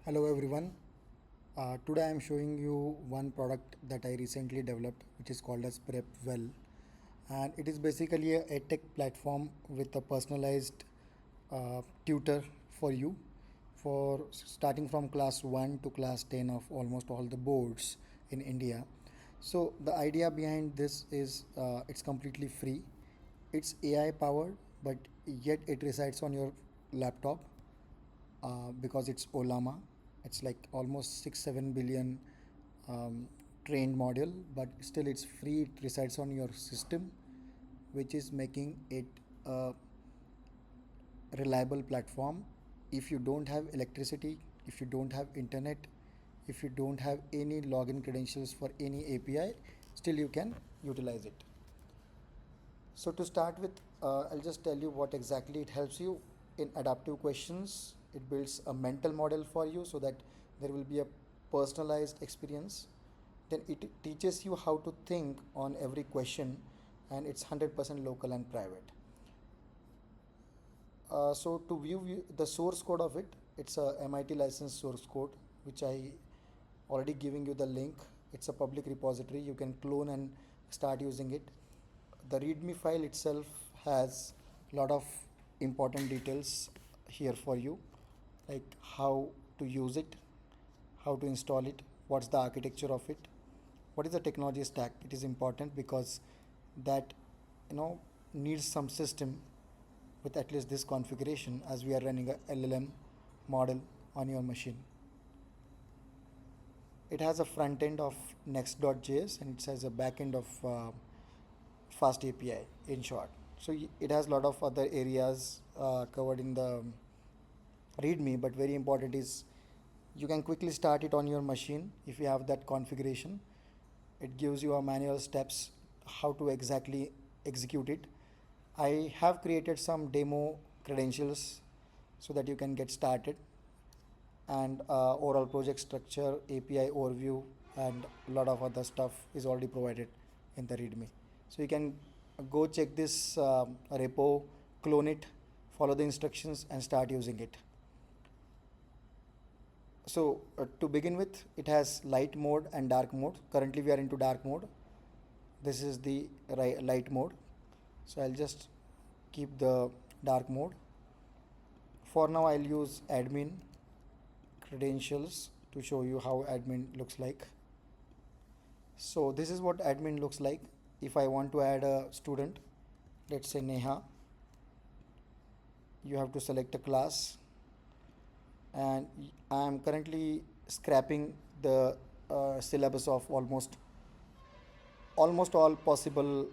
Hello everyone. Today I am showing you one product that I recently developed, which is called as PrepWell, and it is basically a tech platform with a personalized tutor for you for starting from class 1 to class 10 of almost all the boards in India. So the idea behind this is it's completely free. It's AI powered, but yet it resides on your laptop because it's Ollama. It's like almost 6-7 billion trained model, but still it's free. It resides on your system, which is making it a reliable platform. If you don't have electricity, if you don't have internet, if you don't have any login credentials for any API, still you can utilize it. So to start with, I'll just tell you what exactly it helps you in adaptive questions. It builds a mental model for you so that there will be a personalized experience. Then it teaches you how to think on every question, and it's 100% local and private. So to view the source code of it, it's a MIT licensed source code, which I already giving you the link. It's a public repository. You can clone and start using it. The README file itself has a lot of important details here for you, like how to use it, how to install it, what's the architecture of it, what is the technology stack. It is important because that needs some system with at least this configuration, as we are running a LLM model on your machine. It has a front end of Next.js and it has a back end of FastAPI in short. So it has a lot of other areas covered in the README, but very important is you can quickly start it on your machine if you have that configuration. It gives you a manual steps how to exactly execute it. I have created some demo credentials so that you can get started, and overall project structure, API overview, and a lot of other stuff is already provided in the README. So you can go check this repo, clone it, follow the instructions, and start using it. So to begin with, it has light mode and dark mode. Currently we are into dark mode. This is the light mode. So I'll just keep the dark mode. For now I'll use admin credentials to show you how admin looks like. So this is what admin looks like. If I want to add a student, let's say Neha, you have to select a class, and I am currently scrapping the syllabus of almost all possible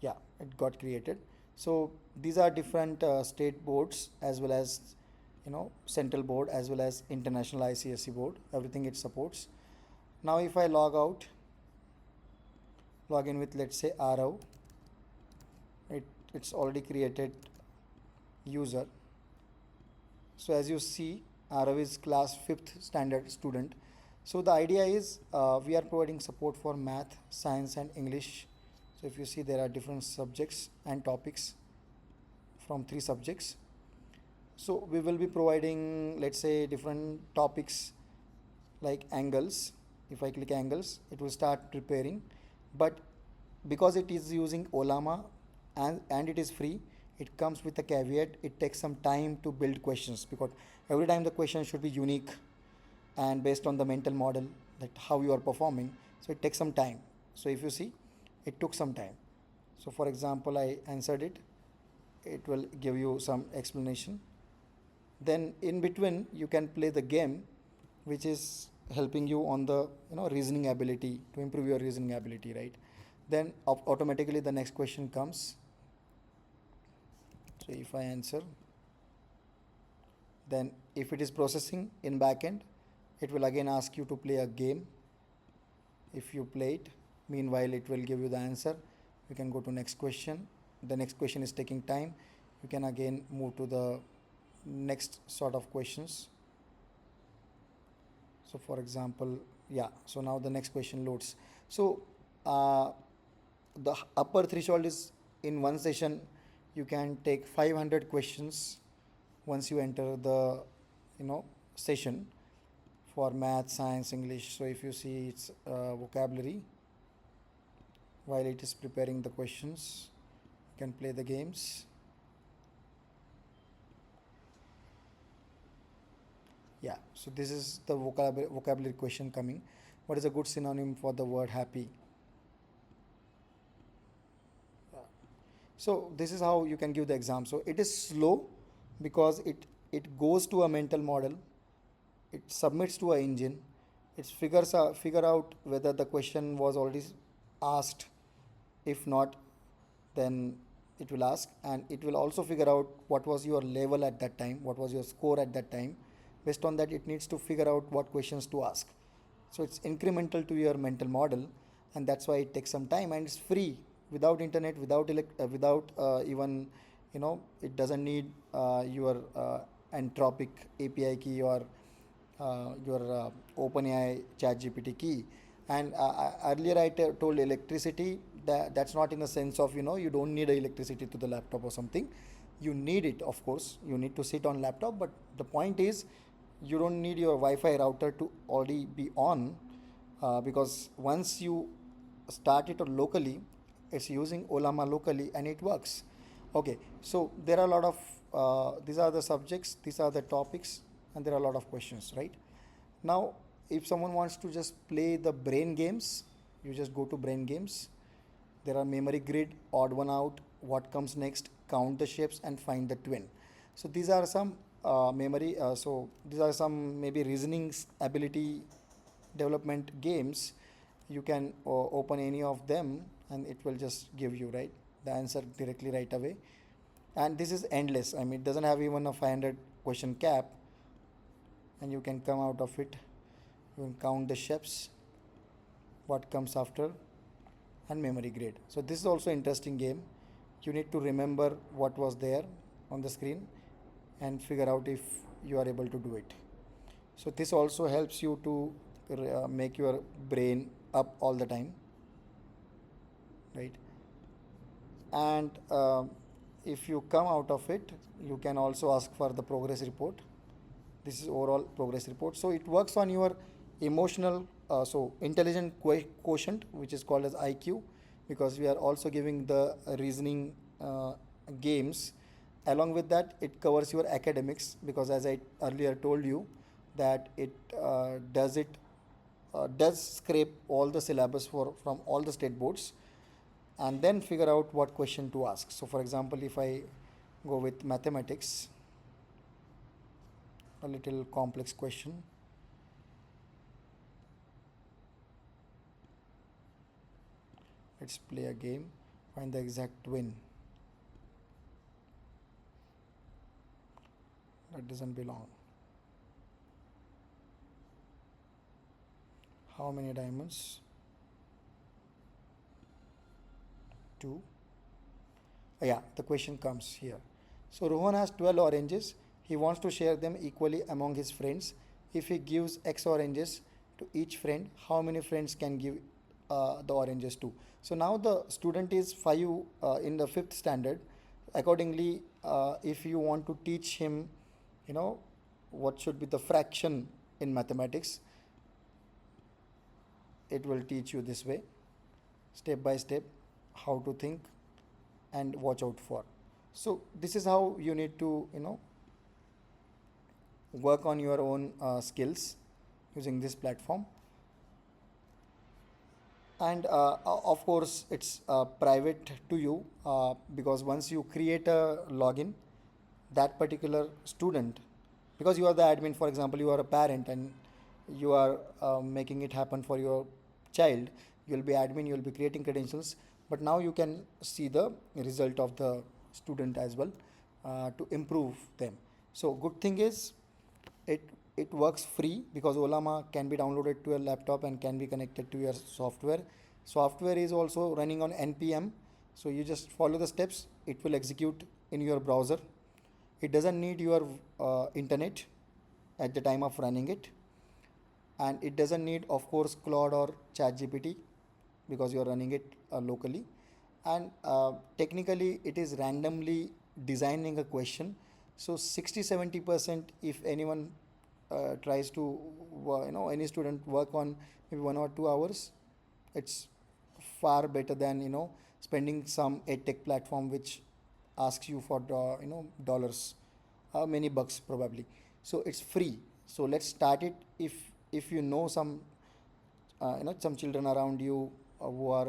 yeah, it got created. So these are different state boards, as well as central board, as well as international ICSE board. Everything it supports. Now if I log out, log in with, let's say, Arav, it's already created user. So as you see, Arav is class 5th standard student. So the idea is we are providing support for math, science, and English. So if you see, there are different subjects and topics from 3 subjects. So we will be providing, let's say, different topics like angles. If I click angles, it will start preparing. But because it is using Ollama and it is free, it comes with a caveat. It takes some time to build questions, because every time the question should be unique and based on the mental model that how you are performing. So it takes some time. So if you see, it took some time. So for example, I answered it. It will give you some explanation. Then in between you can play the game, which is helping you on the reasoning ability, to improve your reasoning ability, right? Then automatically the next question comes. So if I answer, then if it is processing in backend, it will again ask you to play a game. If you play it, meanwhile it will give you the answer. You can go to next question. The next question is taking time. You can again move to the next sort of questions. So for example, yeah, so now the next question loads. So the upper threshold is, in one session you can take 500 questions once you enter the session for math, science, English. So if you see its vocabulary while it is preparing the questions, you can play the games. Yeah, so this is the vocabulary question coming. What is a good synonym for the word happy? So this is how you can give the exam. So it is slow because it goes to a mental model, it submits to a engine, it figure out whether the question was already asked. If not, then it will ask, and it will also figure out what was your level at that time, what was your score at that time. Based on that, it needs to figure out what questions to ask. So it's incremental to your mental model, and that's why it takes some time, and it's free, without internet, without even it doesn't need your Anthropic API key or your OpenAI ChatGPT key. And earlier told electricity, that's not in the sense of you don't need electricity to the laptop or something. You need it, of course. You need to sit on laptop, but the point is you don't need your Wi-Fi router to already be on, because once you start it locally, it's using Ollama locally and it works. Okay, so there are a lot of these are the subjects, these are the topics, and there are a lot of questions, right? Now if someone wants to just play the brain games, you just go to brain games. There are memory grid, odd one out, what comes next, count the shapes, and find the twin. So these are some so these are some maybe reasoning ability development games. You can open any of them and it will just give you the answer directly right away. And this is endless. I mean, it doesn't have even a 500 question cap, and you can come out of it. You can count the steps, what comes after, and memory grade. So this is also interesting game. You need to remember what was there on the screen and figure out if you are able to do it. So this also helps you to make your brain up all the time, right? And if you come out of it, you can also ask for the progress report. This is overall progress report. So it works on your emotional, so intelligent quotient, which is called as IQ, because we are also giving the reasoning games. Along with that, it covers your academics, because as I earlier told you that it does scrape all the syllabus from all the state boards and then figure out what question to ask. So for example, if I go with mathematics, a little complex question. Let's play a game, find the exact twin. That doesn't belong. How many diamonds? 2. Yeah, the question comes here. So Rohan has 12 oranges. He wants to share them equally among his friends. If he gives X oranges to each friend, how many friends can give the oranges to? So now the student is 5 in the 5th standard. Accordingly, if you want to teach him, what should be the fraction in mathematics, it will teach you this way, step by step, how to think and watch out for. So this is how you need to work on your own skills using this platform. And of course it's private to you, because once you create a login, that particular student, because you are the admin, for example, you are a parent and you are making it happen for your child, you will be admin, you will be creating credentials, but now you can see the result of the student as well to improve them. So good thing is it works free, because Ollama can be downloaded to your laptop and can be connected to your software. Software is also running on NPM, so you just follow the steps, it will execute in your browser. It doesn't need your internet at the time of running it, and it doesn't need, of course, Claude or ChatGPT, because you are running it locally. And technically it is randomly designing a question, So 60-70%, if anyone tries to, any student work on maybe 1 or 2 hours, it's far better than spending some edtech platform which asks you for dollars, many bucks probably. So it's free. So let's start it. If you know some children around you who are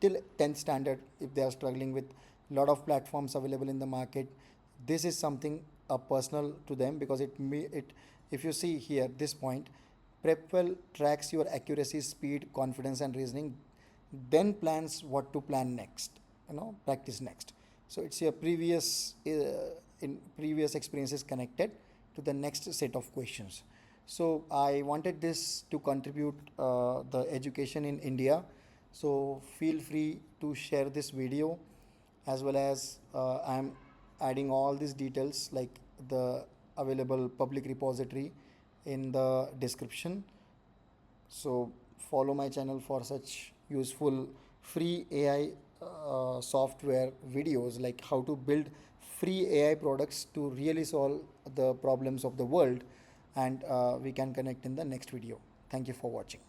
till 10th standard, if they are struggling with a lot of platforms available in the market, this is something personal to them, because it if you see here this point, PrepWell tracks your accuracy, speed, confidence, and reasoning, then plans what to plan next, practice next. So it's your in previous experiences connected to the next set of questions. So I wanted this to contribute the education in India. So feel free to share this video, as well as I'm adding all these details like the available public repository in the description. So follow my channel for such useful free AI software videos, like how to build free AI products to really solve the problems of the world. And we can connect in the next video. Thank you for watching.